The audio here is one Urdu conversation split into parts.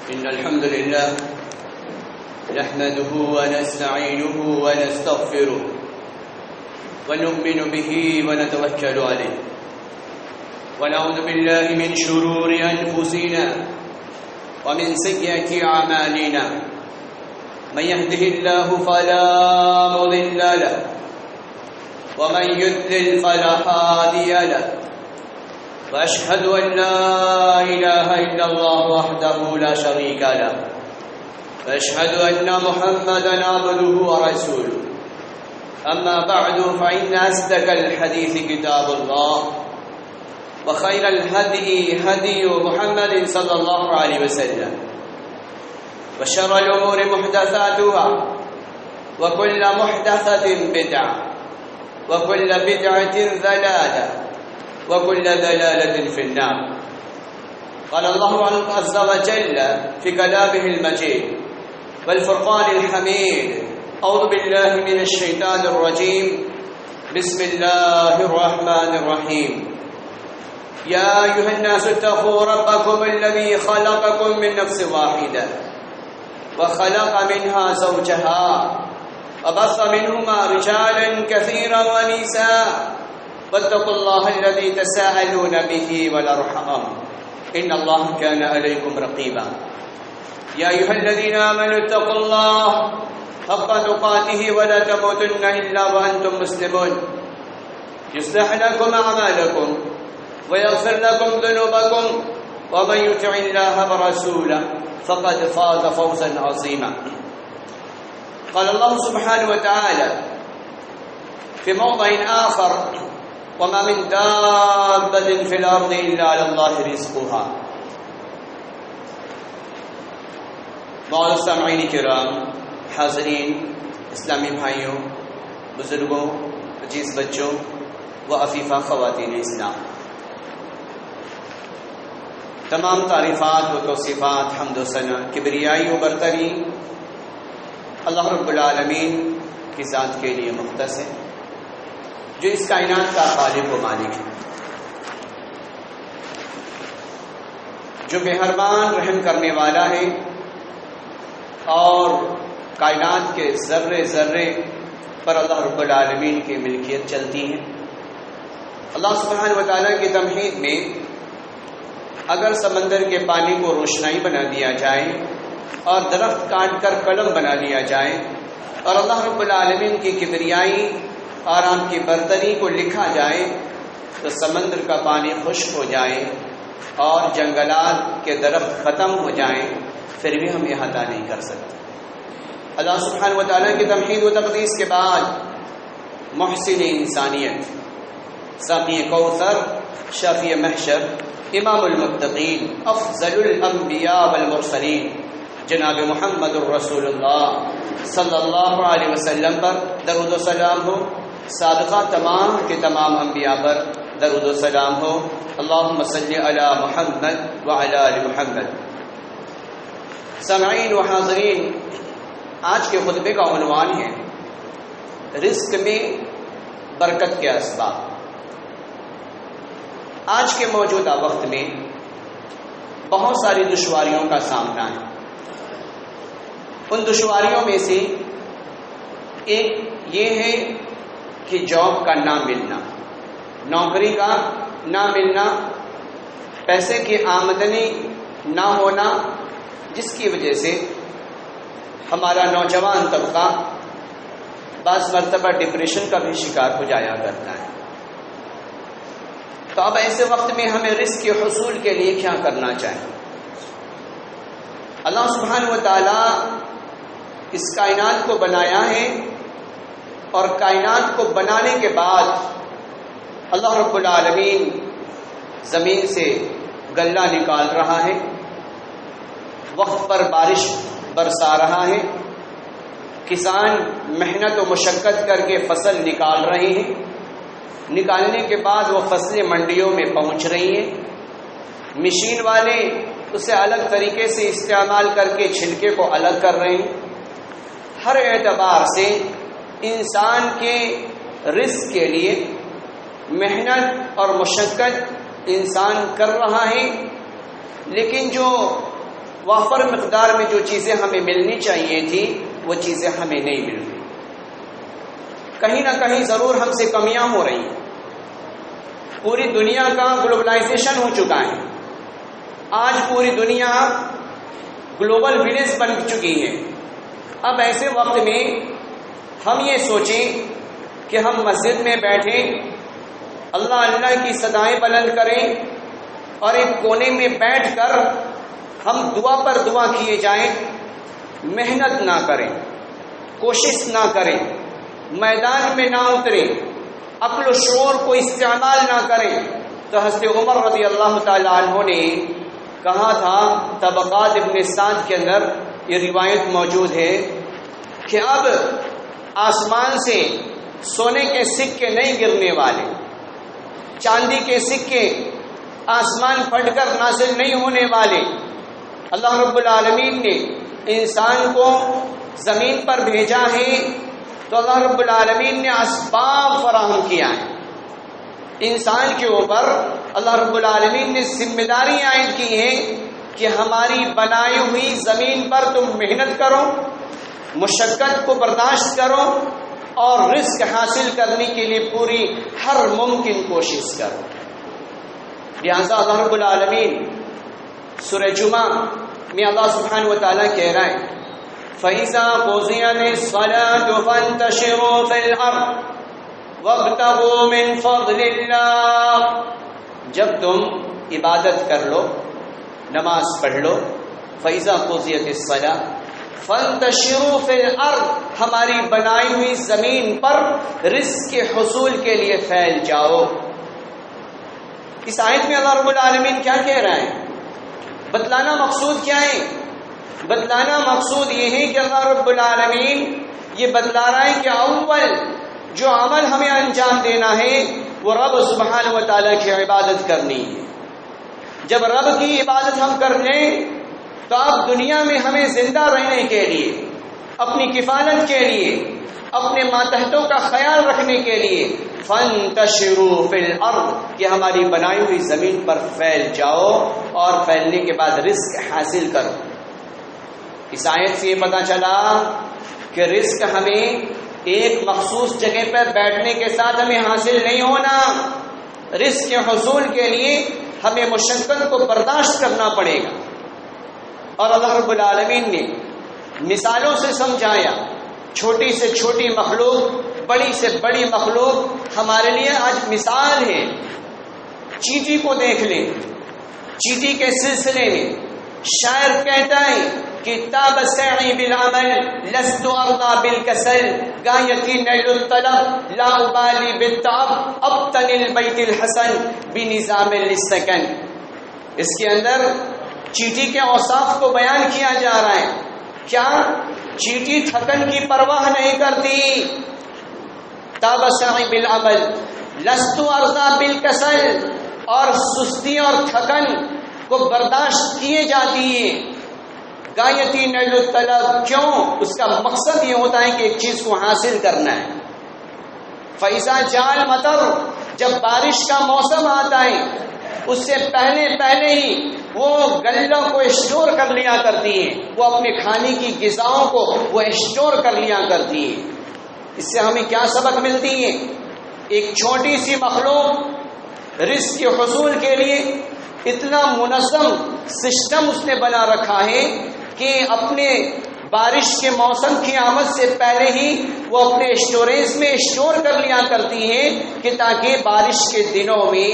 إن الحمد لله نحمده ونستعينه ونستغفره ونؤمن به ونتوكل عليه ونعوذ بالله من شرور أنفسنا ومن سيئات أعمالنا من يهده الله فلا مضل له ومن يضلل فلا هادي له وأشهد أن لا إله إلا الله وحده لا شريك له وأشهد أن محمدا عبده ورسوله أما بعد فإن أصدق الحديث كتاب الله وخير الهدي هدي محمد صلى الله عليه وسلم وشر الأمور محدثاتها وكل محدثة بدعة وكل بدعة ضلالة وكل ضلالة في النار. قال الله عز وجل في كلامه المجيد والفرقان الحميد: أعوذ بالله من الشيطان الرجيم، بسم الله الرحمن الرحيم. يا أيها الناس اتقوا ربكم الذي خلقكم من نفس واحدة وخلق منها زوجها وبث منهما رجالا كثيرا ونساء واتقوا الله الذي تساءلون به والأرحام إن الله كان عليكم رقيبا. يا أيها الذين آمنوا اتقوا الله حق تقاته ولا تموتن إلا وأنتم مسلمون. يصلح لكم أعمالكم ويغفر لكم ذنوبكم ومن يطع الله ورسوله فقد فاز فوزا عظيما. قال الله سبحانه وتعالى في موضع آخر: وما من دابة في الأرض إلا على الله رزقها. معزز سامعین کرام، حاضرین، اسلامی بھائیوں، بزرگوں، عزیز بچوں و عفیفہ خواتین اسلام، تمام تعریفات و توصیفات، حمد و ثنا، کبریائی و برتری اللہ رب العالمین کی ذات کے لیے مختص ہے، جو اس کائنات کا خالق و مالک ہے، جو مہربان رحم کرنے والا ہے اور کائنات کے ذرے ذرے پر اللہ رب العالمین کی ملکیت چلتی ہے۔ اللہ سبحانہ و تعالیٰ کی تمہید میں اگر سمندر کے پانی کو روشنائی بنا دیا جائے اور درخت کاٹ کر قلم بنا لیا جائے اور اللہ رب العالمین کی کبریائی اور آپ کی برتری کو لکھا جائے تو سمندر کا پانی خشک ہو جائے اور جنگلات کے درخت ختم ہو جائیں، پھر بھی ہم احاطہ نہیں کر سکتے۔ اللہ سبحانہ و تعالیٰ کی تمہید و تقدیس کے بعد محسن انسانیت، ساقی کوثر، شافی محشر، امام المتقین، افضل الانبیاء والمرسلین جناب محمد الرسول اللہ صلی اللہ علیہ وسلم پر درود و سلام ہو، سابقہ تمام کے تمام انبیاء پر درود و سلام ہو۔ اللہم صلی علی محمد وعلی آل محمد۔ سامعین و حاضرین، آج کے خطبے کا عنوان ہے رزق میں برکت کے اسباب۔ آج کے موجودہ وقت میں بہت ساری دشواریوں کا سامنا ہے۔ ان دشواریوں میں سے ایک یہ ہے کہ جاب کا نہ ملنا، نوکری کا نہ ملنا، پیسے کی آمدنی نہ ہونا، جس کی وجہ سے ہمارا نوجوان طبقہ بعض مرتبہ ڈپریشن کا بھی شکار ہو جایا کرتا ہے۔ تو اب ایسے وقت میں ہمیں رزق کے حصول کے لیے کیا کرنا چاہیے؟ اللہ سبحانہ و تعالیٰ اس کائنات کو بنایا ہے اور کائنات کو بنانے کے بعد اللہ رب العالمین زمین سے غلہ نکال رہا ہے، وقت پر بارش برسا رہا ہے، کسان محنت و مشقت کر کے فصل نکال رہے ہیں، نکالنے کے بعد وہ فصلیں منڈیوں میں پہنچ رہی ہیں، مشین والے اسے الگ طریقے سے استعمال کر کے چھلکے کو الگ کر رہے ہیں۔ ہر اعتبار سے انسان کے رزق کے لیے محنت اور مشقت انسان کر رہا ہے، لیکن جو وافر مقدار میں جو چیزیں ہمیں ملنی چاہیے تھی وہ چیزیں ہمیں نہیں مل رہی. کہیں نہ کہیں ضرور ہم سے کمیاں ہو رہی ہیں. پوری دنیا کا گلوبلائزیشن ہو چکا ہے. آج پوری دنیا گلوبل ولیج بن چکی ہے. اب ایسے وقت میں ہم یہ سوچیں کہ ہم مسجد میں بیٹھیں، اللہ اللہ کی صدائیں بلند کریں اور ایک کونے میں بیٹھ کر ہم دعا پر دعا کیے جائیں، محنت نہ کریں، کوشش نہ کریں، میدان میں نہ اتریں، عقل و شعور کو استعمال نہ کریں. تو حضرت عمر رضی اللہ تعالی عنہ نے کہا تھا، طبقات ابن سعد کے اندر یہ روایت موجود ہے کہ اب آسمان سے سونے کے سکے نہیں گرنے والے، چاندی کے سکے آسمان پھٹ کر نازل نہیں ہونے والے. اللہ رب العالمین نے انسان کو زمین پر بھیجا ہے تو اللہ رب العالمین نے اسباب فراہم کیا ہے. انسان کے اوپر اللہ رب العالمین نے ذمہ داری عائد کی ہے کہ ہماری بنائی ہوئی زمین پر تم محنت کرو، مشقت کو برداشت کرو اور رزق حاصل کرنے کے لیے پوری ہر ممکن کوشش کرو. لہذا اللہ رب العالمین سورہ جمعہ میں اللہ سبحانہ وتعالیٰ کہہ رہا ہے، فَإِذَا قُضِيَتِ الصَّلَاةُ فَانتَشِرُوا فِي الْأَرْضِ وَابْتَغُوا مِنْ فَضْلِ اللَّهِ. جب تم عبادت کر لو، نماز پڑھ لو، فَإِذَا قُضِيَتِ الصَّلَاةُ فَانتَشِرُوا فِي الْأَرْضِ، ہماری بنائی ہوئی زمین پر رزق کے حصول کے لیے پھیل جاؤ. اس آیت میں اللہ رب العالمین کیا کہہ رہا ہے؟ بتلانا مقصود کیا ہے؟ بتلانا مقصود یہ ہے کہ اللہ رب العالمین یہ بتلا رہا ہے کہ اول جو عمل ہمیں انجام دینا ہے وہ رب سبحانہ و تعالیٰ کی عبادت کرنی ہے. جب رب کی عبادت ہم کر لیں تو اب دنیا میں ہمیں زندہ رہنے کے لیے، اپنی کفالت کے لیے، اپنے ماتحتوں کا خیال رکھنے کے لیے فَانْتَشِرُوا فِي الْأَرْضِ کہ ہماری بنائی ہوئی زمین پر پھیل جاؤ اور پھیلنے کے بعد رزق حاصل کرو. اس آیت سے یہ پتہ چلا کہ رزق ہمیں ایک مخصوص جگہ پر بیٹھنے کے ساتھ ہمیں حاصل نہیں ہونا. رزق کے حصول کے لیے ہمیں مشقت کو برداشت کرنا پڑے گا. اور اللہ رب العالمین نے مثالوں سے سمجھایا، چھوٹی سے چھوٹی مخلوق، بڑی سے بڑی مخلوق ہمارے لیے آج مثال ہے. چیٹی کو دیکھ لیں. چیٹی کے سلسلے میں شاعر کہتا ہے کہ تاب سعی بالعمل لست ارضى بالکسل غایتی نیل الطلب لا ابالی بالتعب ابتن البیت الحسن بنظام للسکن. اس کے اندر چیٹی کے اوصاف کو بیان کیا جا رہا ہے. کیا چیٹی تھکن کی پرواہ نہیں کرتی. تاب سعی بالعمل لست ارضى بالکسل، اور سستی اور تھکن کو برداشت کیے جاتی ہے. غایتی نیل الطلب، کیوں؟ اس کا مقصد یہ ہوتا ہے کہ ایک چیز کو حاصل کرنا ہے. فیضا جال مطر، جب بارش کا موسم آتا ہے اس سے پہلے ہی وہ غلوں کو اسٹور کر لیا کرتی ہیں، وہ اپنے کھانے کی غذاؤں کو وہ اسٹور کر لیا کرتی ہیں. اس سے ہمیں کیا سبق ملتی ہے؟ ایک چھوٹی سی مخلوق رزق کے حصول کے لیے اتنا منظم سسٹم اس نے بنا رکھا ہے کہ اپنے بارش کے موسم کی آمد سے پہلے ہی وہ اپنے اسٹوریج میں اسٹور کر لیا کرتی ہیں کہ تاکہ بارش کے دنوں میں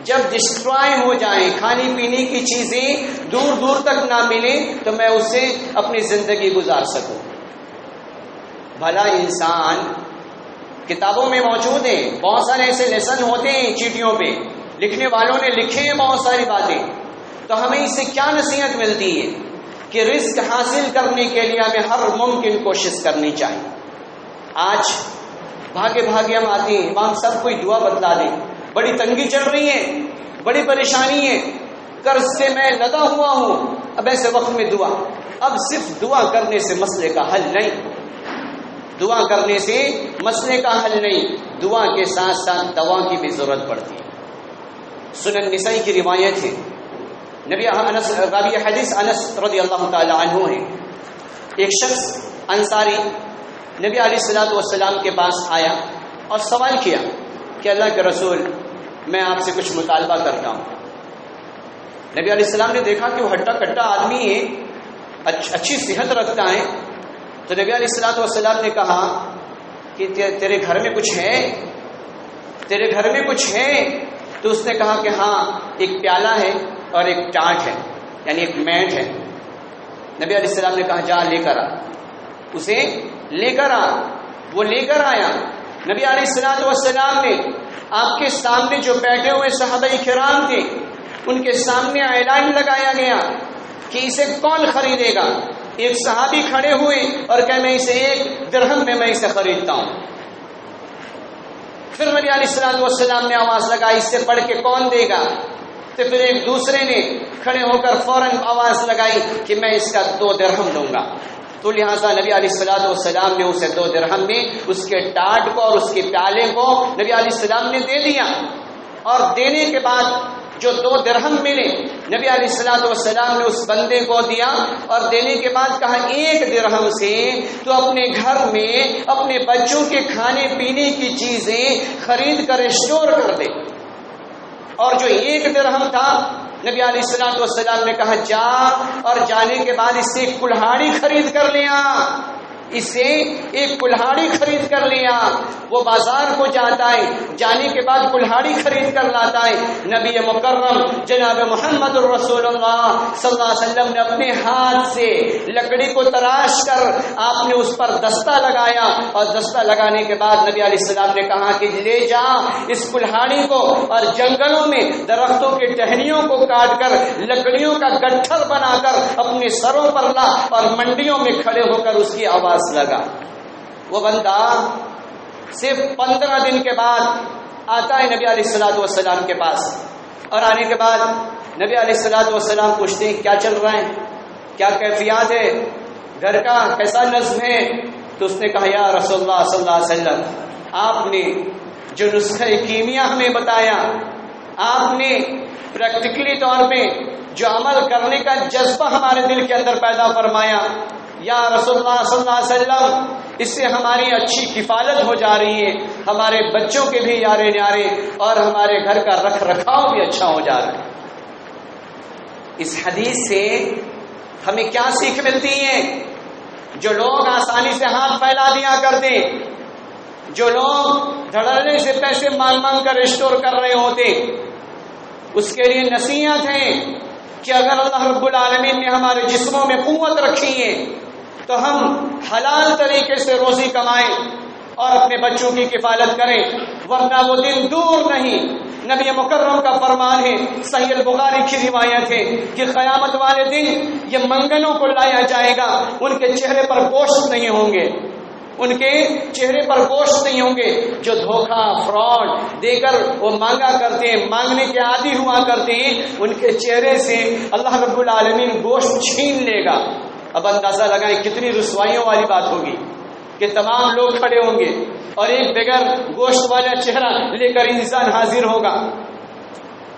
جب ڈسٹرائے ہو جائیں، کھانے پینے کی چیزیں دور دور تک نہ ملیں تو میں اس سے اپنی زندگی گزار سکوں. بھلا انسان کتابوں میں موجود ہے، بہت سارے ایسے لیسن ہوتے ہیں چیٹیوں پہ، لکھنے والوں نے لکھے ہیں بہت ساری باتیں. تو ہمیں اس سے کیا نصیحت ملتی ہے کہ رزق حاصل کرنے کے لیے ہمیں ہر ممکن کوشش کرنی چاہیے. آج بھاگے ہم آتے ہیں، امام صاحب کوئی دعا بتلا دیں، بڑی تنگی چل رہی ہے، بڑی پریشانی ہے، قرض سے میں لدا ہوا ہوں، اب ایسے وقت میں دعا. اب صرف دعا کرنے سے مسئلے کا حل نہیں، دعا کرنے سے مسئلے کا حل نہیں، دعا کے ساتھ ساتھ دوا کی بھی ضرورت پڑتی ہے. سنن نسائی کی روایت ہے، راوی حدیث انس رضی اللہ تعالی عنہ ہے. ایک شخص انصاری نبی علیہ الصلوۃ والسلام کے پاس آیا اور سوال کیا کہ اللہ کے رسول میں آپ سے کچھ مطالبہ کرتا ہوں. نبی علیہ السلام نے دیکھا کہ وہ ہٹا کٹا آدمی ہے, اچھی صحت رکھتا ہے, تو نبی علیہ الصلوۃ والسلام نے کہا کہ تیرے گھر میں کچھ ہے, تیرے گھر میں کچھ ہے؟ تو اس نے کہا کہ ہاں ایک پیالہ ہے اور ایک ٹاٹ ہے, یعنی ایک میٹ ہے. نبی علیہ السلام نے کہا جا لے کر آ, اسے لے کر آ. وہ لے کر آیا. نبی علیہ الصلوۃ والسلام نے آپ کے سامنے جو بیٹھے ہوئے صحابہ کرام تھے ان کے سامنے اعلان لگایا گیا کہ اسے کون خریدے گا. ایک صحابی کھڑے ہوئے اور کہ میں اسے 1 درہم میں اسے خریدتا ہوں. پھر نبی علیہ الصلوۃ والسلام نے آواز لگائی اس سے بڑھ کے کون دے گا. تو پھر ایک دوسرے نے کھڑے ہو کر فوراً آواز لگائی کہ میں اس کا 2 درہم لوں گا. تو لہٰذا نبی علیہ الصلوۃ والسلام نے اسے 2 درہم میں اس کے ٹاٹ کو اور اس کے پیالے کو نبی علیہ السلام نے دے دیا. اور دینے کے بعد جو 2 درہم ملے نبی علیہ الصلوۃ والسلام نے اس بندے کو دیا اور دینے کے بعد کہا 1 درہم سے تو اپنے گھر میں اپنے بچوں کے کھانے پینے کی چیزیں خرید کر اسٹور کر دے. اور جو 1 درہم تھا نبی علیہ الصلوۃ والسلام نے کہا جا اور جانے کے بعد اس سے ایک کلہاڑی خرید کر لیا, اس سے ایک کلہاڑی خرید کر لیا. وہ بازار کو جاتا ہے, جانے کے بعد کلہاڑی خرید کر لاتا ہے. نبی مکرم جناب محمد الرسول اللہ صلی اللہ علیہ وسلم نے اپنے ہاتھ سے لکڑی کو تراش کر آپ نے اس پر دستہ لگایا اور دستہ لگانے کے بعد نبی علیہ السلام نے کہا کہ لے جا اس کلہاڑی کو اور جنگلوں میں درختوں کے ٹہنیوں کو کاٹ کر لکڑیوں کا گٹھر بنا کر اپنے سروں پر لا اور منڈیوں میں کھڑے ہو کر اس کی آواز لگا. وہ بندہ صرف 15 دن کے بعد آتا ہے نبی علیہ الصلوۃ والسلام کے پاس, اور آنے کے بعد نبی علیہ الصلوۃ والسلام پوچھتے ہیں کیا چل رہا ہے, کیا کیفیات ہے, گھر کا کیسا نظم ہے. تو اس نے کہا یا رسول اللہ صلی اللہ علیہ وسلم آپ نے جو نسخہ کیمیا ہمیں بتایا, آپ نے پریکٹیکلی طور پہ جو عمل کرنے کا جذبہ ہمارے دل کے اندر پیدا فرمایا, یا رسول اللہ صلی اللہ علیہ وسلم اس سے ہماری اچھی کفالت ہو جا رہی ہے, ہمارے بچوں کے بھی یارے نیارے اور ہمارے گھر کا رکھ رکھاؤ بھی اچھا ہو جا رہا ہے. اس حدیث سے ہمیں کیا سیکھ ملتی ہے؟ جو لوگ آسانی سے ہاتھ پھیلا دیا کرتے, جو لوگ دھڑلے سے پیسے مانگ مانگ کر اسٹور کر رہے ہوتے, اس کے لیے نصیحت ہے کہ اگر اللہ رب العالمین نے ہمارے جسموں میں قوت رکھی ہے تو ہم حلال طریقے سے روزی کمائیں اور اپنے بچوں کی کفالت کریں, ورنہ وہ دن دور نہیں. نبی مکرم کا فرمان ہے, صحیح البخاری کی روایت ہے کہ قیامت والے دن یہ منگنوں کو لایا جائے گا, ان کے چہرے پر گوشت نہیں ہوں گے, ان کے چہرے پر گوشت نہیں ہوں گے. جو دھوکہ فراڈ دے کر وہ مانگا کرتے ہیں, مانگنے کے عادی ہوا کرتے ہیں, ان کے چہرے سے اللہ رب العالمین گوشت چھین لے گا. اب اندازہ لگائیں کتنی رسوائیوں والی بات ہوگی کہ تمام لوگ کھڑے ہوں گے اور ایک بغیر گوشت والا چہرہ لے کر انسان حاضر ہوگا.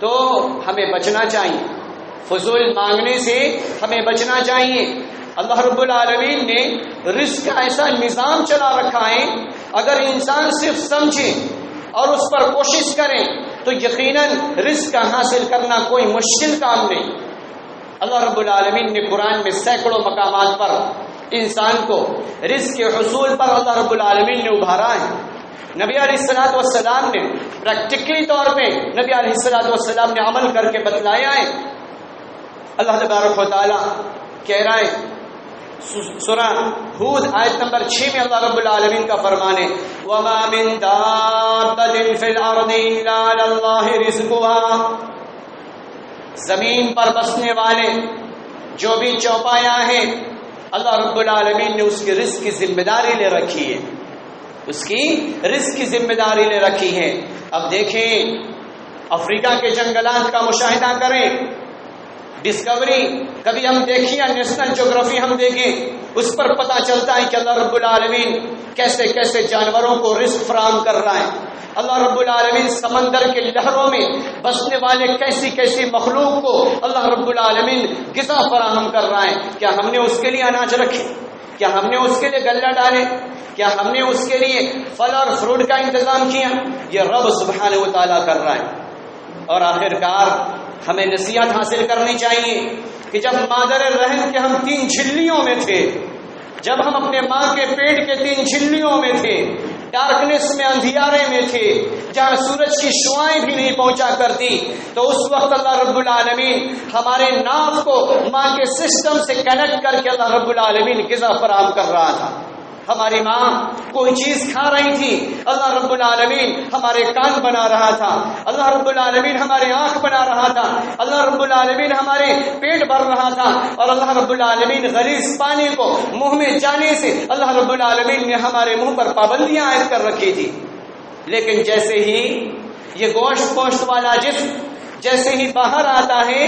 تو ہمیں بچنا چاہیے, فضول مانگنے سے ہمیں بچنا چاہیے. اللہ رب العالمین نے رزق کا ایسا نظام چلا رکھا ہے, اگر انسان صرف سمجھے اور اس پر کوشش کریں تو یقیناً رزق کا حاصل کرنا کوئی مشکل کام نہیں. اللہ رب العالمین نے قرآن میں سینکڑوں مقامات پر انسان کو رزق کے حصول پر اللہ رب العالمین نے ابھارا ہے. نبی علیہ الصلوۃ والسلام نے پریکٹیکلی طور پہ نبی علیہ الصلوۃ والسلام نے عمل کر کے بتلایا ہے. اللہ تبارک و تعالی کہہ رہا ہے سورہ ہود آیت نمبر 6 میں اللہ رب العالمین کا فرمان ہے وَمَا مِن دَابَّةٍ فِي الْأَرْضِ إِلَّا عَلَى اللَّهِ رِزْقُهَا. زمین پر بسنے والے جو بھی چوپایا ہیں اللہ رب العالمین نے اس کی رزق کی ذمہ داری لے رکھی ہے, اس کی رزق کی ذمہ داری لے رکھی ہے. اب دیکھیں افریقہ کے جنگلات کا مشاہدہ کریں, ڈسکوری کبھی ہم دیکھیں یا نیشنل جغرافی ہم دیکھیں، اس پر پتہ چلتا ہے کہ اللہ رب العالمین کیسے کیسے جانوروں کو رزق فراہم کر رہا ہے۔ اللہ رب العالمین سمندر کے لہروں میں بسنے والے کیسی کیسی مخلوق کو اللہ رب العالمین غذا فراہم کر رہا ہے۔ کیا ہم نے اس کے لیے اناج رکھے؟ کیا ہم نے اس کے لیے غلہ ڈالے؟ کیا ہم نے اس کے لیے پھل اور فروٹ کا انتظام کیا؟ یہ رب سبحانہ و تعالیٰ کر رہا ہے۔ اور آخرکار ہمیں نصیحت حاصل کرنی چاہیے کہ جب مادر رحم کے ہم 3 جھلیوں میں تھے، جب ہم اپنے ماں کے پیٹ کے 3 جھلیوں میں تھے، ڈارکنیس میں، اندھیارے میں تھے، جہاں سورج کی شعائیں بھی نہیں پہنچا کرتی، تو اس وقت اللہ رب العالمین ہمارے ناف کو ماں کے سسٹم سے کنیکٹ کر کے اللہ رب العالمین غذا فراہم کر رہا تھا۔ ہماری ماں کوئی چیز کھا رہی تھی، اللہ رب العالمین ہمارے کان بنا رہا تھا، اللہ رب العالمین ہمارے آنکھ بنا رہا تھا، اللہ رب العالمین ہمارے پیٹ بھر رہا تھا، اور اللہ رب العالمین غلیظ پانی کو منہ میں جانے سے اللہ رب العالمین نے ہمارے منہ پر پابندیاں عائد کر رکھی تھی۔ لیکن جیسے ہی یہ گوشت پوشت والا جسم جیسے ہی باہر آتا ہے،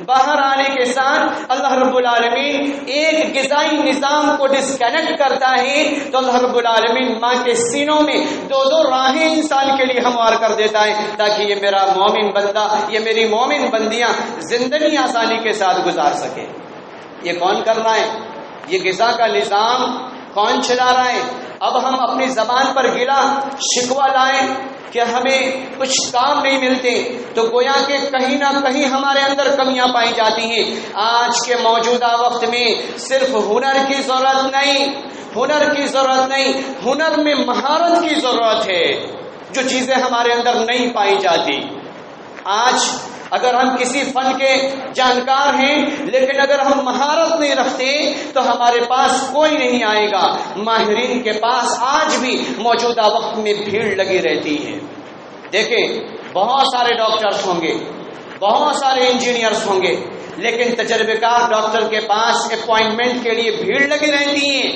باہر آنے کے ساتھ اللہ رب العالمین ایک غذائی نظام کو ڈسکنیکٹ کرتا ہے، تو اللہ رب العالمین ماں کے سینوں میں 2 راہیں انسان کے لیے ہموار کر دیتا ہے، تاکہ یہ میرا مومن بندہ، یہ میری مومن بندیاں زندگی آسانی کے ساتھ گزار سکے۔ یہ کون کر رہا ہے؟ یہ غذا کا نظام کون چلا رہا ہے؟ اب ہم اپنی زبان پر گلا شکوہ لائیں کہ ہمیں کچھ کام نہیں ملتے، تو گویا کہ کہیں نہ کہیں ہمارے اندر کمیاں پائی جاتی ہیں۔ آج کے موجودہ وقت میں صرف ہنر کی ضرورت نہیں، ہنر میں مہارت کی ضرورت ہے، جو چیزیں ہمارے اندر نہیں پائی جاتی۔ آج اگر ہم کسی فن کے جانکار ہیں، لیکن اگر ہم مہارت نہیں رکھتے تو ہمارے پاس کوئی نہیں آئے گا۔ ماہرین کے پاس آج بھی موجودہ وقت میں بھیڑ لگی رہتی ہے۔ دیکھیں، بہت سارے ڈاکٹرز ہوں گے، بہت سارے انجینئرز ہوں گے، لیکن تجربے کار ڈاکٹر کے پاس اپوائنٹمنٹ کے لیے بھیڑ لگی رہتی ہے۔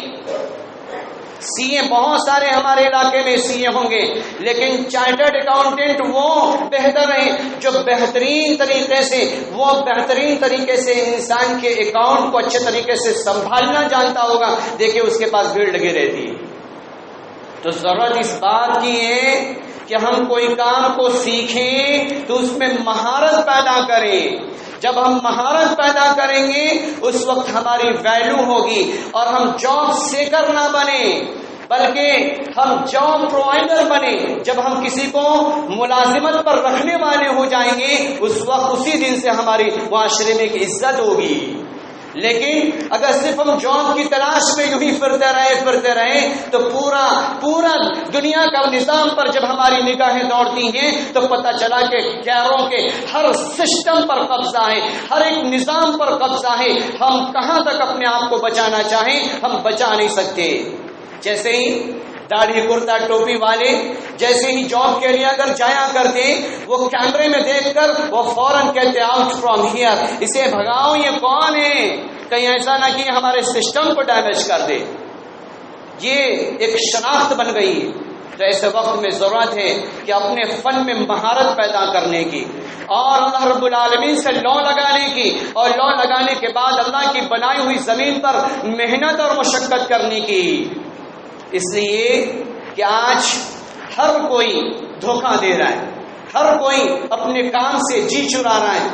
سی اے بہت سارے ہمارے علاقے میں سی اے ہوں گے، لیکن چارٹرڈ اکاؤنٹنٹ وہ بہتر ہیں جو بہترین طریقے سے انسان کے اکاؤنٹ کو اچھے طریقے سے سنبھالنا جانتا ہوگا۔ دیکھیں اس کے پاس بھیڑ لگی رہتی ہے۔ تو ضرورت اس بات کی ہے کہ ہم کوئی کام کو سیکھیں تو اس میں مہارت پیدا کریں۔ جب ہم مہارت پیدا کریں گے اس وقت ہماری ویلیو ہوگی، اور ہم جاب سیکر نہ بنے بلکہ ہم جاب پرووائڈر بنے۔ جب ہم کسی کو ملازمت پر رکھنے والے ہو جائیں گے اس وقت اسی دن سے ہماری معاشرے میں ایک عزت ہوگی۔ لیکن اگر صرف ہم جاب کی تلاش میں یوں ہی پھرتے رہے تو پورا دنیا کا نظام پر جب ہماری نگاہیں دوڑتی ہیں تو پتہ چلا کہ غیروں کے ہر سسٹم پر قبضہ ہے، ہر ایک نظام پر قبضہ ہے۔ ہم کہاں تک اپنے آپ کو بچانا چاہیں ہم بچا نہیں سکتے۔ جیسے ہی داڑھی کرتا ٹوپی والے جیسے ہی جاب کے لیے اگر جایا کرتے، وہ کیمرے میں دیکھ کر وہ فوراً کہتے آؤٹ فرام ہیئر، اسے بھگاؤ، یہ کون ہے، کہیں ایسا نہ کہ ہمارے سسٹم کو ڈیمیج کر دے۔ یہ ایک شناخت بن گئی ہے۔ تو ایسے وقت میں ضرورت ہے کہ اپنے فن میں مہارت پیدا کرنے کی، اور اللہ رب العالمین سے لو لگانے کی، اور لو لگانے کے بعد اللہ کی بنائی ہوئی زمین پر محنت اور مشقت کرنے کی۔ اس لیے کہ آج ہر کوئی دھوکہ دے رہا ہے، ہر کوئی اپنے کام سے جی چرا رہا ہے،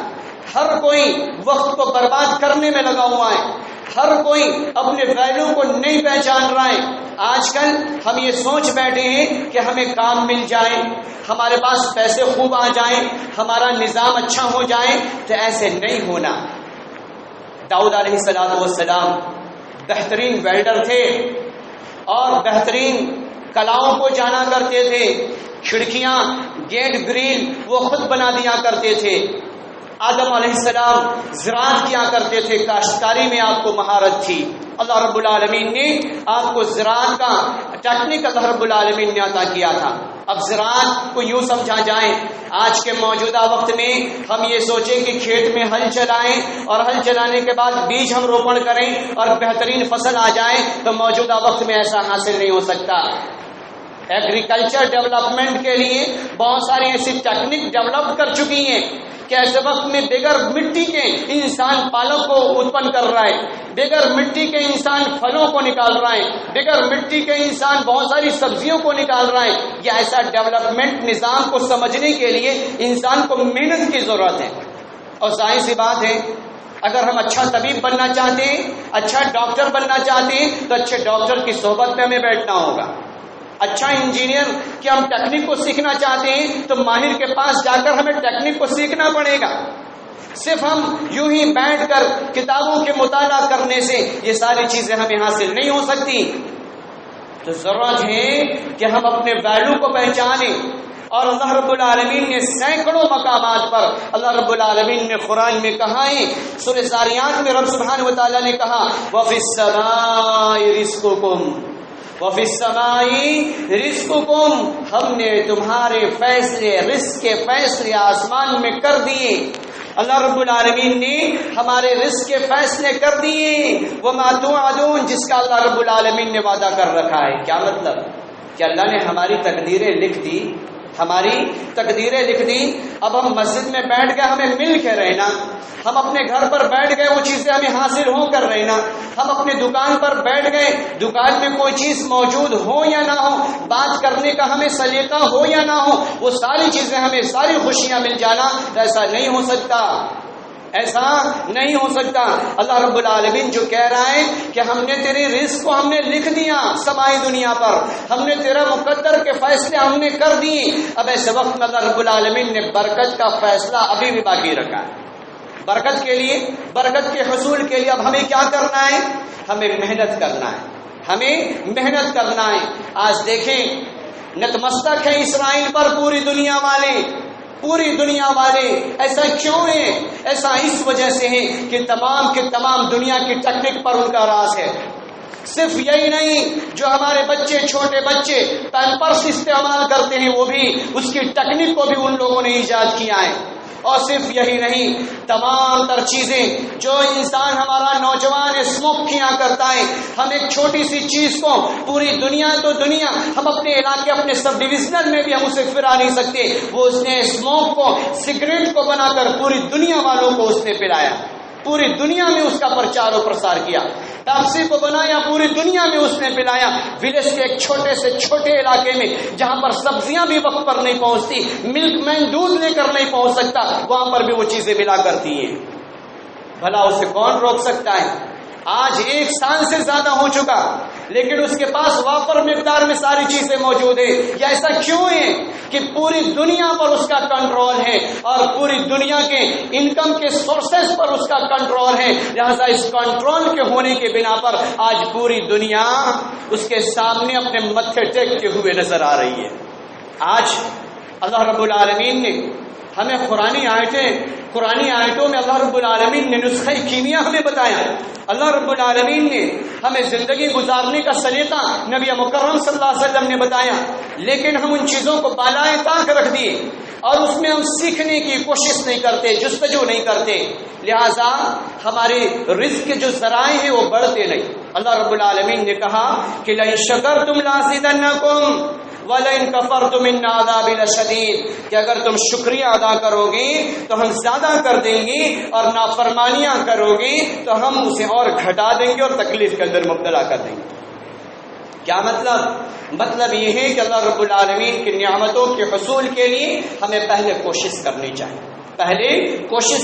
ہر کوئی وقت کو برباد کرنے میں لگا ہوا ہے، ہر کوئی اپنے ویلیو کو نہیں پہچان رہا ہے۔ آج کل ہم یہ سوچ بیٹھے ہیں کہ ہمیں کام مل جائے، ہمارے پاس پیسے خوب آ جائیں، ہمارا نظام اچھا ہو جائے، تو ایسے نہیں ہونا۔ داؤد علیہ السلام بہترین ویلڈر تھے اور بہترین کلاؤں کو جانا کرتے تھے، کھڑکیاں، گیٹ گریل وہ خود بنا دیا کرتے تھے۔ آدم علیہ السلام زراعت کیا کرتے تھے، کاشتکاری میں آپ کو مہارت تھی۔ اللہ رب العالمین نے آپ کو زراعت کا ٹیکنیک اللہ رب العالمین نے عطا کیا تھا۔ اب زراعت کو یوں سمجھا جائے، آج کے موجودہ وقت میں ہم یہ سوچیں کہ کھیت میں ہل چلائیں اور ہل چلانے کے بعد بیج ہم روپن کریں اور بہترین فصل آ جائے، تو موجودہ وقت میں ایسا حاصل نہیں ہو سکتا۔ ایگریکلچر ڈیولپمنٹ کے لیے بہت ساری ایسی ٹیکنیک ڈیولپ کر چکی ہیں، کہ ایسے وقت میں بغیر مٹی کے انسان پالک کو اتپن کر رہا ہے، بغیر مٹی کے انسان پھلوں کو نکال رہا ہے، بغیر مٹی کے انسان بہت ساری سبزیوں کو نکال رہا ہے. یہ ایسا ڈیولپمنٹ نظام کو سمجھنے کے لیے انسان کو محنت کی ضرورت ہے. اور ظاہر سی بات ہے اگر ہم اچھا طبیب بننا چاہتے ہیں، اچھا ڈاکٹر بننا چاہتے ہیں تو اچھے ڈاکٹر کی صحبت میں ہمیں بیٹھنا ہوگا. اچھا انجینئر کہ ہم ٹیکنیک کو سیکھنا چاہتے ہیں تو ماہر کے پاس جا کر ہمیں ٹیکنیک کو سیکھنا پڑے گا. صرف ہم یوں ہی بیٹھ کر کتابوں کے مطالعہ کرنے سے یہ ساری چیزیں ہمیں حاصل نہیں ہو سکتی. تو ضرورت ہے کہ ہم اپنے ویلیو کو پہچانیں. اور اللہ رب العالمین نے سینکڑوں مقامات پر اللہ رب العالمین نے قرآن میں کہا ہے. سورہ ذاریات میں رب سبحانہ و تعالیٰ نے کہا وَفِي السَّمَاءِ رِزْقُكُمْ وَفِي السَّمَاءِ رِزْقُكُمْ، ہم نے تمہارے فیصلے، رزق کے فیصلے آسمان میں کر دیے. اللہ رب العالمین نے ہمارے رزق کے فیصلے کر دیے. وَمَا تُوعَدُونَ، جس کا اللہ رب العالمین نے وعدہ کر رکھا ہے. کیا مطلب کہ اللہ نے ہماری تقدیریں لکھ دی، ہماری تقدیریں لکھ دی. اب ہم مسجد میں بیٹھ گئے ہمیں مل کے رہنا، ہم اپنے گھر پر بیٹھ گئے وہ چیزیں ہمیں حاصل ہو کر رہنا، ہم اپنے دکان پر بیٹھ گئے دکان میں کوئی چیز موجود ہو یا نہ ہو، بات کرنے کا ہمیں سلیقہ ہو یا نہ ہو، وہ ساری چیزیں ہمیں ساری خوشیاں مل جانا، ایسا نہیں ہو سکتا، ایسا نہیں ہو سکتا. اللہ رب العالمین جو کہہ رہا ہے کہ ہم نے تیرے رزق کو ہم نے لکھ دیا سمائی دنیا پر، ہم نے تیرا مقدر کے فیصلے ہم نے کر دیے. اب ایسے وقت میں اللہ رب العالمین نے برکت کا فیصلہ ابھی بھی باقی رکھا ہے. برکت کے لیے، برکت کے حصول کے لیے اب ہمیں کیا کرنا ہے؟ ہمیں محنت کرنا ہے، ہمیں محنت کرنا ہے. آج دیکھیں نتمستک ہے اسرائیل پر پوری دنیا والے، پوری دنیا والے. ایسا کیوں ہے؟ ایسا اس وجہ سے ہے کہ تمام کے تمام دنیا کی ٹیکنیک پر ان کا راز ہے. صرف یہی نہیں، جو ہمارے بچے، چھوٹے بچے پیمپرس استعمال کرتے ہیں وہ بھی اس کی ٹیکنیک کو بھی ان لوگوں نے ایجاد کیا ہے. اور صرف یہی نہیں، تمام تر چیزیں جو انسان ہمارا نوجوان اسموک کیا کرتا ہے، ہم ایک چھوٹی سی چیز کو پوری دنیا تو دنیا، ہم اپنے علاقے اپنے سب ڈویژنل میں بھی ہم اسے پھرا نہیں سکتے. وہ اس نے اسموک کو، سگریٹ کو بنا کر پوری دنیا والوں کو اس نے پلایا، پوری دنیا میں اس کا پرچار و پرسار کیا. پیپسی کو بنایا، پوری دنیا میں اس نے پلایا. ولیج کے ایک چھوٹے سے چھوٹے علاقے میں جہاں پر سبزیاں بھی وقت پر نہیں پہنچتی، ملک مین دودھ لے کر نہیں پہنچ سکتا، وہاں پر بھی وہ چیزیں ملا کرتی ہیں. بھلا اسے کون روک سکتا ہے؟ آج 1 سال سے زیادہ ہو چکا لیکن اس کے پاس وافر مقدار میں ساری چیزیں موجود ہیں. یہ ایسا کیوں ہے کہ پوری دنیا پر اس کا کنٹرول ہے اور پوری دنیا کے انکم کے سورسز پر اس کا کنٹرول ہے. لہذا اس کنٹرول کے ہونے کے بنا پر آج پوری دنیا اس کے سامنے اپنے متھے ٹیکتے ہوئے نظر آ رہی ہے. آج اللہ رب العالمین نے ہمیں قرآن آیتوں میں اللہ رب العالمین نے نسخہ کیمیا ہمیں بتایا. اللہ رب العالمین نے ہمیں زندگی گزارنے کا سلیقہ نبی مکرم صلی اللہ علیہ وسلم نے بتایا، لیکن ہم ان چیزوں کو بالائے طاق رکھ دیے اور اس میں ہم سیکھنے کی کوشش نہیں کرتے، جستجو نہیں کرتے. لہذا ہمارے رزق کے جو ذرائع ہیں وہ بڑھتے نہیں. اللہ رب العالمین نے کہا کہ لئن شکرتم لازیدنکم وَلَئِن كَفَرْتُمْ إِنَّ عَذَابِي لَشَدِيدٌ، کہ اگر تم شکریہ ادا کرو گے تو ہم زیادہ کر دیں گے اور نافرمانیاں کرو گے تو ہم اسے اور گھٹا دیں گے اور تکلیف کے اندر مبتلا کر دیں گے. کیا مطلب یہ ہے کہ اللہ رب العالمین کی نعمتوں کے حصول کے لیے ہمیں پہلے کوشش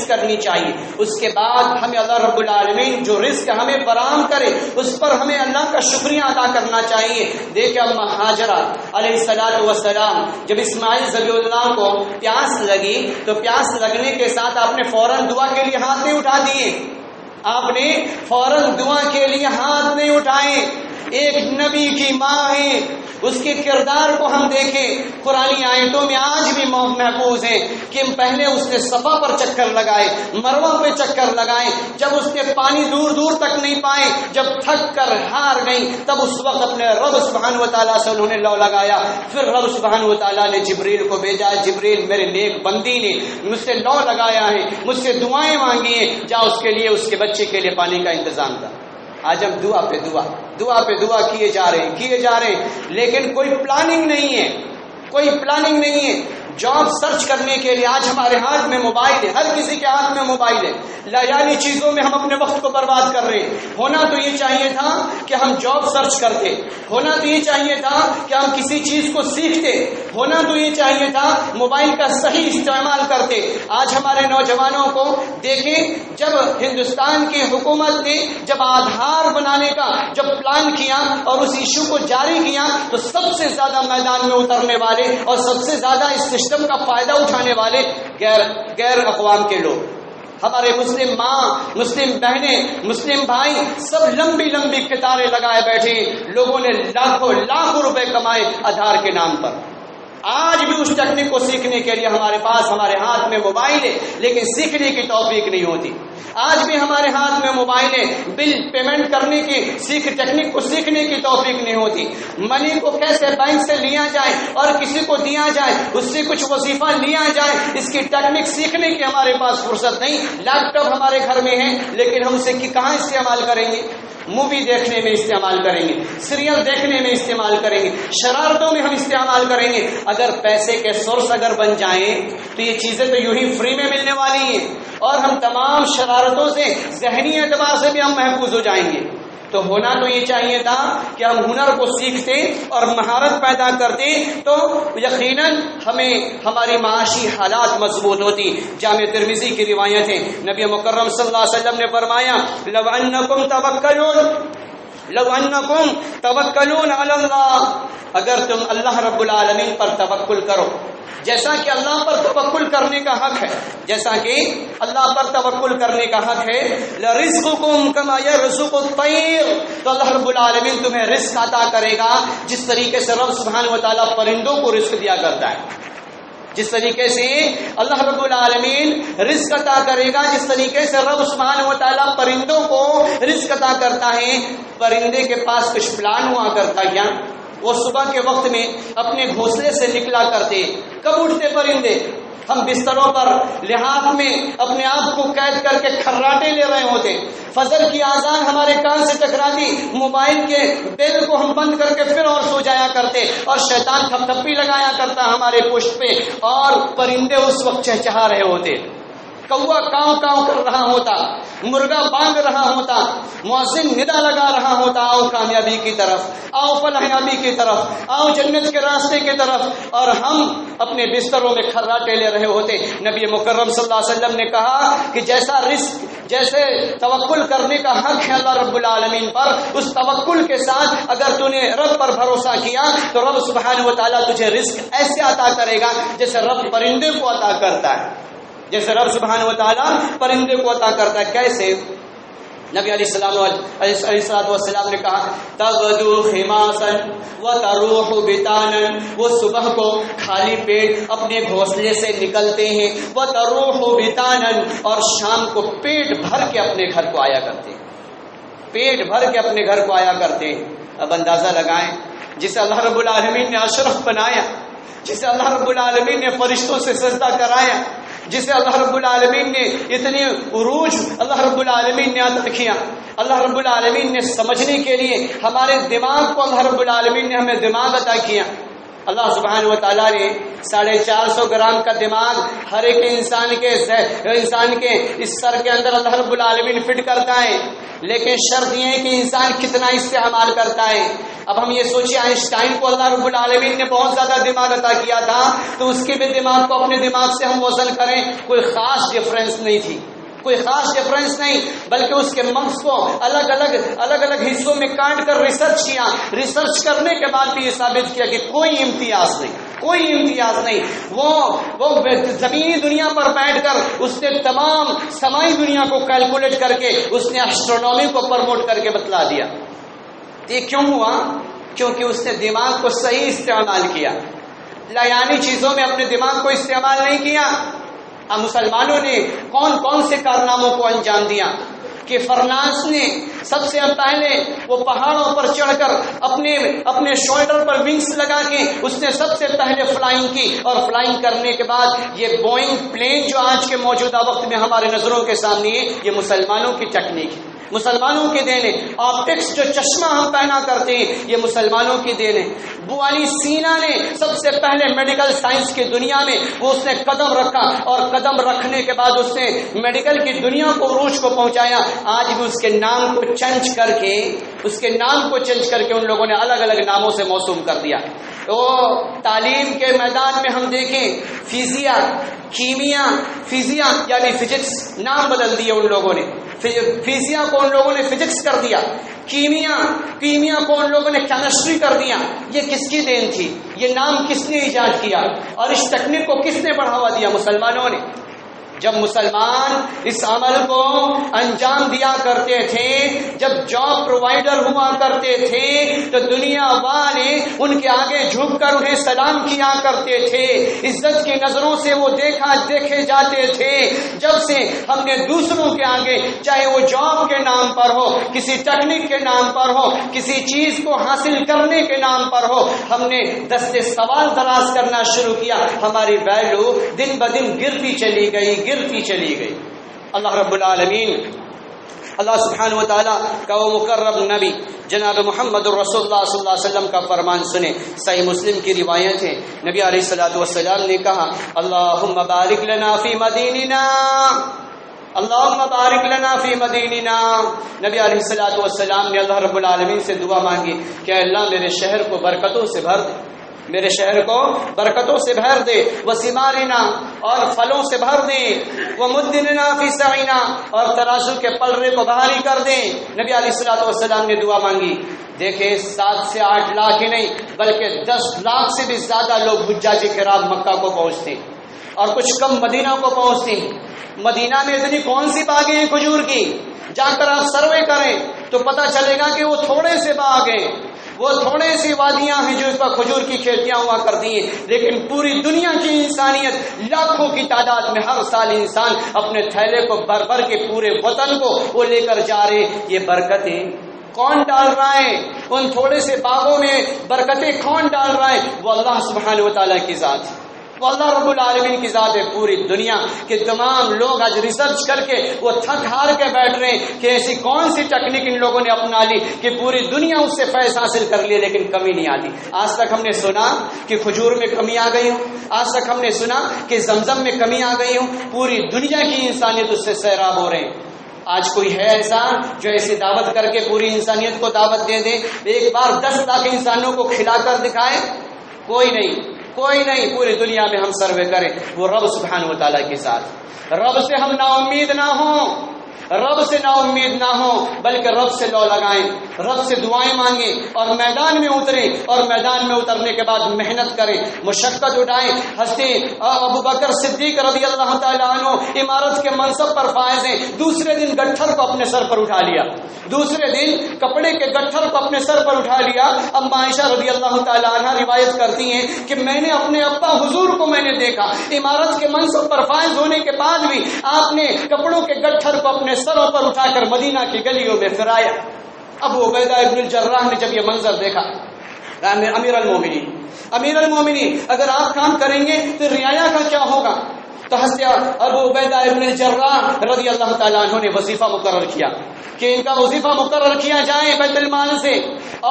کرنی چاہیے، اس کے بعد ہمیں اللہ رب العالمین جو رزق ہمیں فراہم کرے اس پر ہمیں اللہ کا شکریہ ادا کرنا چاہیے. دیکھیں اب ہاجرہ علیہ الصلوۃ والسلام جب اسماعیل ذبیح اللہ کو پیاس لگی تو پیاس لگنے کے ساتھ آپ نے فوراً دعا کے لیے ہاتھ نہیں اٹھا دیے، آپ نے فوراً دعا کے لیے ہاتھ نہیں اٹھائے. ایک نبی کی ماں ہے، اس کے کردار کو ہم دیکھیں قرآن آیتوں میں آج بھی محفوظ ہیں کہ پہلے اس نے صفا پر چکر لگائے، مروہ پہ چکر لگائے. جب اس نے پانی دور دور تک نہیں پائے، جب تھک کر ہار گئی، تب اس وقت اپنے رب سبحانہ و تعالیٰ سے انہوں نے لو لگایا. پھر رب سبحانہ و تعالیٰ نے جبریل کو بھیجا، جبریل میرے نیک بندی نے مجھ سے لو لگایا ہے، مجھ سے دعائیں مانگی ہیں، جا اس کے لیے، اس کے بچے کے لیے پانی کا انتظام کر. آج ہم دعا پہ دعا کیے جا رہے ہیں، لیکن کوئی پلاننگ نہیں ہے. جاب سرچ کرنے کے لیے آج ہمارے ہاتھ میں موبائل ہے، ہر کسی کے ہاتھ میں موبائل ہے، لایانی چیزوں میں ہم اپنے وقت کو برباد کر رہے ہیں۔ ہونا تو یہ چاہیے تھا کہ ہم جاب سرچ کرتے، ہونا تو یہ چاہیے تھا کہ ہم کسی چیز کو سیکھتے، ہونا تو یہ چاہیے تھا موبائل کا صحیح استعمال کرتے۔ آج ہمارے نوجوانوں کو دیکھیں، جب ہندوستان کی حکومت نے جب آدھار بنانے کا جب پلان کیا اور اس ایشو کو جاری کیا تو سب سے زیادہ میدان میں اترنے والے اور سب سے زیادہ اس سسٹم کا فائدہ اٹھانے والے غیر اقوام کے لوگ، ہمارے مسلم ماں، مسلم بہنیں، مسلم بھائی سب لمبی لمبی قطاریں لگائے بیٹھے، لوگوں نے لاکھوں روپے کمائے آدھار کے نام پر۔ آج بھی اس ٹیکنیک کو سیکھنے کے لیے ہمارے پاس ہمارے ہاتھ میں موبائل ہے، لیکن سیکھنے کی توفیق نہیں ہوتی۔ آج بھی ہمارے ہاتھ میں موبائل ہے، بل پیمنٹ کرنے کی ٹیکنیک کو سیکھنے کی توفیک نہیں ہوتی۔ منی کو کیسے بینک سے لیا جائے اور کسی کو دیا جائے، اس سے کچھ وظیفہ لیا جائے، اس کی ٹیکنیک سیکھنے کی ہمارے پاس فرصت نہیں۔ لیپ ٹاپ ہمارے گھر میں ہے، لیکن ہم اسے کہاں استعمال کریں گے؟ مووی دیکھنے میں استعمال کریں گے، سیریل دیکھنے میں استعمال کریں گے، شرارتوں میں ہم استعمال کریں گے۔ اگر پیسے کے سورس اگر بن جائیں تو یہ چیزیں تو یوں ہی فری میں ملنے والی ہیں، اور ہم تمام شرارتوں سے ذہنی اعتبار سے بھی ہم محفوظ ہو جائیں گے۔ تو ہونا تو یہ چاہیے تھا کہ ہم ہنر کو سیکھتے اور مہارت پیدا کرتے، تو یقیناً ہمیں ہماری معاشی حالات مضبوط ہوتی۔ جامع ترمذی کی روایت ہے، نبی مکرم صلی اللہ علیہ وسلم نے فرمایا لو انکم توکلون علی اللہ، اگر تم اللہ رب العالمین پر توکل کرو، جیسا کہ اللہ پر توکل کرنے کا حق ہے، جیسا کہ اللہ پر توکل کرنے کا حق ہے، لرزقکم کما یرزق الطیر، تو اللہ رب العالمین تمہیں رزق عطا کرے گا جس طریقے سے رب سبحانہ و تعالیٰ پرندوں کو رزق دیا کرتا ہے، جس طریقے سے اللہ رب العالمین رزق عطا کرے گا، جس طریقے سے رب سبحانہ و تعالیٰ پرندوں کو رزق عطا کرتا ہے۔ پرندے کے پاس کچھ پلان ہوا کرتا کیا؟ وہ صبح کے وقت میں اپنے گھونسلے سے نکلا کرتے۔ کب اٹھتے پرندے؟ ہم بستروں پر لحاظ میں اپنے آپ کو قید کر کے کھراٹے لے رہے ہوتے، فجر کی اذان ہمارے کان سے ٹکراتی، موبائل کے بیل کو ہم بند کر کے پھر اور سو جایا کرتے، اور شیطان تھپ تھپی لگایا کرتا ہمارے پشت پہ، اور پرندے اس وقت چہچہا رہے ہوتے، کوا کاؤں کاؤں کر رہا ہوتا، مرغا بانگ رہا ہوتا، مؤذن ندا لگا رہا ہوتا، آؤ کامیابی کی طرف، آؤ فلاحیابی کی طرف، آؤ جنت کے راستے کی طرف، اور ہم اپنے بستروں میں کھراٹے لے رہے ہوتے۔ نبی مکرم صلی اللہ علیہ وسلم نے کہا کہ جیسے توکل کرنے کا حق ہے اللہ رب العالمین پر، اس توکل کے ساتھ اگر تو نے رب پر بھروسہ کیا تو رب سبحانہ و تعالیٰ تجھے رزق ایسے عطا کرے گا جیسے رب پرندے کو عطا کرتا ہے، جیسے رب سبحانہ و تعالیٰ پرندے کو عطا کرتا ہے۔ کیسے؟ نبی علیہ السلام نے کہا تغدو خماسا وتروح بطانا، وہ صبح کو خالی پیٹ اپنے گھونسلے سے نکلتے ہیں، وتروح بطانا، اور شام کو پیٹ بھر کے اپنے گھر کو آیا کرتے ہیں، پیٹ بھر کے اپنے گھر کو آیا کرتے ہیں۔ اب اندازہ لگائیں، جسے اللہ رب العالمین نے اشرف بنایا، جسے اللہ رب العالمین نے فرشتوں سے سجدہ کرایا، جسے اللہ رب العالمین نے اتنی عروج اللہ رب العالمین نے عطا کیا، اللہ رب العالمین نے سمجھنے کے لیے ہمارے دماغ کو اللہ رب العالمین نے ہمیں دماغ عطا کیا۔ اللہ سبحانہ و تعالیٰ نے 450 گرام کا دماغ ہر ایک انسان کے اس سر کے اندر اللہ رب العالمین فٹ کرتا ہے، لیکن شرط یہ ہے کہ انسان کتنا استعمال کرتا ہے۔ اب ہم یہ سوچیں آئنسٹائن کو اللہ رب العالمین نے بہت زیادہ دماغ عطا کیا تھا، تو اس کے بھی دماغ کو اپنے دماغ سے ہم وزن کریں، کوئی خاص ڈفرینس نہیں تھی، کوئی خاص ڈفرینس نہیں، بلکہ اس کے مغز کو الگ الگ حصوں میں کاٹ کر ریسرچ کیا، ریسرچ کرنے کے بعد بھی یہ ثابت کیا کہ کوئی امتیاز نہیں، وہ زمینی دنیا پر بیٹھ کر اس نے تمام سمائی دنیا کو کیلکولیٹ کر کے اس نے ایسٹرونومی کو پروموٹ کر کے بتلا دیا۔ یہ کیوں ہوا؟ کیونکہ اس نے دماغ کو صحیح استعمال کیا، لایانی چیزوں میں اپنے دماغ کو استعمال نہیں کیا۔ مسلمانوں نے کون کون سے کارناموں کو انجام دیا کہ فرناس نے سب سے پہلے وہ پہاڑوں پر چڑھ کر اپنے شولڈر پر ونگز لگا کے اس نے سب سے پہلے فلائنگ کی، اور فلائنگ کرنے کے بعد یہ بوئنگ پلین جو آج کے موجودہ وقت میں ہمارے نظروں کے سامنے ہے، یہ مسلمانوں کی ٹیکنیک ہے، مسلمانوں کی دین ہے۔ آپٹکس جو چشمہ ہم پہنا کرتے ہیں یہ مسلمانوں کی دین ہے۔ ابو علی سینا نے سب سے پہلے میڈیکل سائنس کی دنیا میں اس نے قدم رکھا، اور قدم رکھنے کے بعد اس نے میڈیکل کی دنیا کو عروج کو پہنچایا۔ آج بھی اس کے نام کو چینج کر کے ان لوگوں نے الگ الگ ناموں سے موسوم کر دیا۔ تو تعلیم کے میدان میں ہم دیکھیں فزیا یعنی فزکس نام بدل دیا ان لوگوں نے، فزیا کو ان لوگوں نے فزکس کر دیا، کیمیا کو ان لوگوں نے کیمسٹری کر دیا۔ یہ کس کی دین تھی؟ یہ نام کس نے ایجاد کیا؟ اور اس تکنیک کو کس نے بڑھاوا دیا؟ مسلمانوں نے۔ جب مسلمان اس عمل کو انجام دیا کرتے تھے، جب جاب پرووائڈر ہوا کرتے تھے، تو دنیا والے ان کے آگے جھک کر انہیں سلام کیا کرتے تھے، عزت کی نظروں سے وہ دیکھے جاتے تھے۔ جب سے ہم نے دوسروں کے آگے، چاہے وہ جاب کے نام پر ہو، کسی ٹیکنیک کے نام پر ہو، کسی چیز کو حاصل کرنے کے نام پر ہو، ہم نے دستے سوال دراز کرنا شروع کیا، ہماری ویلو دن بدن گرتی چلی گئی۔ اللہ رب العالمین، اللہ سبحانہ و تعالیٰ کا وہ مقرب نبی جناب محمد رسول اللہ صلی اللہ علیہ وسلم کا فرمان سنیں۔ صحیح مسلم کی روایت ہے، نبی علیہ الصلوۃ والسلام نے کہا اللہم بارک لنا فی مدیننا، اللہم بارک لنا فی مدیننا۔ نبی علیہ الصلوۃ والسلام نے اللہ رب العالمین سے دعا مانگی کہ اللہ میرے شہر کو برکتوں سے بھر دے، میرے شہر کو برکتوں سے بھر دے، وثمارنا اور پھلوں سے بھر دے، ومدنا فی سعینا اور ترازو کے پلڑے کو بھاری کر دے۔ نبی علیہ الصلوۃ والسلام نے دعا مانگی۔ دیکھیں 7 سے 8 لاکھ ہی نہیں بلکہ 10 لاکھ سے بھی زیادہ لوگ حجاج کرام مکہ کو پہنچتے اور کچھ کم مدینہ کو پہنچتے ہیں۔ مدینہ میں اتنی کون سی باغیں ہیں کھجور کی؟ جا کر آپ سروے کریں تو پتہ چلے گا کہ وہ تھوڑے سے باغ ہیں، وہ تھوڑے سی وادیاں ہیں جو اس پر کھجور کی کھیتیاں ہوا کرتی ہیں، لیکن پوری دنیا کی انسانیت لاکھوں کی تعداد میں ہر سال انسان اپنے تھیلے کو بھر بھر کے پورے وطن کو وہ لے کر جا رہے۔ یہ برکتیں کون ڈال رہا ہے؟ ان تھوڑے سے باغوں میں برکتیں کون ڈال رہا ہے؟ وہ اللہ سبحانہ و تعالیٰ کی ذات ہے، وہ اللہ رب العالمین کی ذات ہے۔ پوری دنیا کے تمام لوگ آج ریسرچ کر کے وہ تھک ہار کے بیٹھ رہے ہیں کہ ایسی کون سی ٹیکنیک ان لوگوں نے اپنا لی کہ پوری دنیا اس سے فیض حاصل کر لیے لیکن کمی نہیں آتی۔ آج تک ہم نے سنا کہ کھجور میں کمی آ گئی ہو، آج تک ہم نے سنا کہ زمزم میں کمی آ گئی ہو، پوری دنیا کی انسانیت اس سے سیراب ہو رہے ہیں۔ آج کوئی ہے ایسا جو ایسی دعوت کر کے پوری انسانیت کو دعوت دے دے، ایک بار 10 لاکھ انسانوں کو کھلا کر دکھائے؟ کوئی نہیں۔ پوری دنیا میں ہم سروے کریں، وہ رب سبحانہ و تعالیٰ کے ساتھ۔ رب سے ہم نا امید نہ ہوں، بلکہ رب سے لو لگائیں، رب سے دعائیں مانگیں اور میدان میں اتریں، اور میدان میں اترنے کے بعد محنت کریں، مشقت اٹھائیں۔ حضرت ابو بکر صدیق رضی اللہ تعالیٰ عنہ امارت کے منصب پر فائز ہیں، دوسرے دن گٹھر کو اپنے سر پر اٹھا لیا، دوسرے دن کپڑے کے گٹھر کو اپنے سر پر اٹھا لیا۔ اما عائشہ رضی اللہ تعالیٰ عنہ روایت کرتی ہیں کہ میں نے اپنے ابا حضور کو میں نے دیکھا، امارت کے منصب پر فائز ہونے کے بعد بھی آپ نے کپڑوں کے گٹھر کو اپنے سروں پر اٹھا کر مدینہ کی گلیوں میں پھرایا۔ ابو عبیدہ ابن الجراح نے جب یہ منظر دیکھا، امیر المومنین اگر آپ کام کریں گے تو رعایا کا کیا ہوگا؟ تو حضرت ابو عبیدہ ابن الجراح رضی اللہ تعالیٰ عنہ نے وظیفہ مقرر کیا کہ ان کا وظیفہ مقرر کیا جائے بیت المال سے،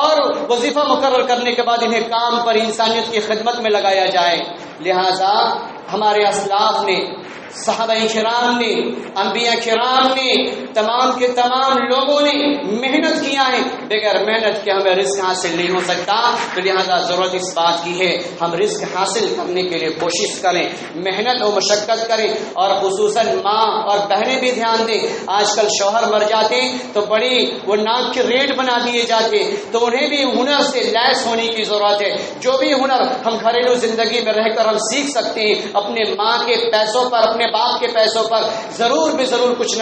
اور وظیفہ مقرر کرنے کے بعد انہیں کام پر انسانیت کی خدمت میں لگایا جائے۔ لہذا ہمارے اسلاف نے، صحابہ کرام نے، انبیاء کرام نے، تمام کے تمام لوگوں نے محنت کیا ہے، بغیر محنت کے ہمیں رزق حاصل نہیں ہو سکتا۔ تو لہذا ضرورت اس بات کی ہے ہم رزق حاصل کرنے کے لیے کوشش کریں، محنت و مشقت کریں، اور خصوصاً ماں اور بہنیں بھی دھیان دیں۔ آج کل شوہر مر جاتے تو بڑی وہ ناک کے ریٹ بنا دیے جاتے، تو انہیں بھی ہنر سے لیس ہونے کی ضرورت ہے۔ جو بھی ہنر ہم گھریلو زندگی میں رہ کر ہم سیکھ سکتے ہیں، اپنے ماں کے پیسوں پر، اپنے باپ کے پیسوں پر ضرور کچھ نہ